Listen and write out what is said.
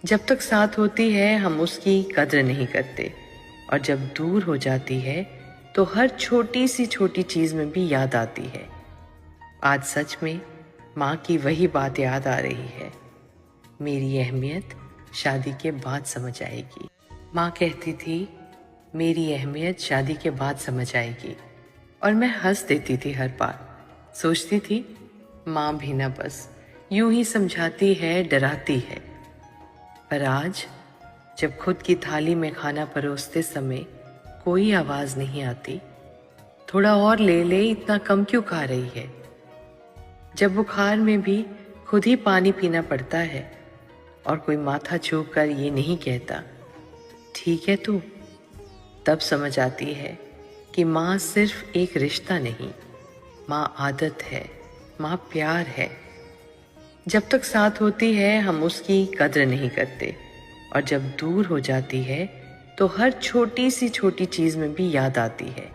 जब तक साथ होती है हम उसकी कद्र नहीं करते, और जब दूर हो जाती है तो हर छोटी सी छोटी चीज़ में भी याद आती है। आज सच में माँ की वही बात याद आ रही है। मेरी अहमियत शादी के बाद समझ आएगी। माँ कहती थी, मेरी अहमियत शादी के बाद समझ आएगी, और मैं हंस देती थी हर बार। सोचती थी माँ भी ना बस यूं ही समझाती है, डराती है। पर आज जब खुद की थाली में खाना परोसते समय कोई आवाज नहीं आती, थोड़ा और ले ले, इतना कम क्यों खा रही है, जब बुखार में भी खुद ही पानी पीना पड़ता है और कोई माथा छू कर ये नहीं कहता ठीक है तू, तब समझ आती है कि माँ सिर्फ एक रिश्ता नहीं, माँ आदत है, माँ प्यार है। जब तक साथ होती है हम उसकी कद्र नहीं करते, और जब दूर हो जाती है तो हर छोटी सी छोटी चीज़ में भी याद आती है।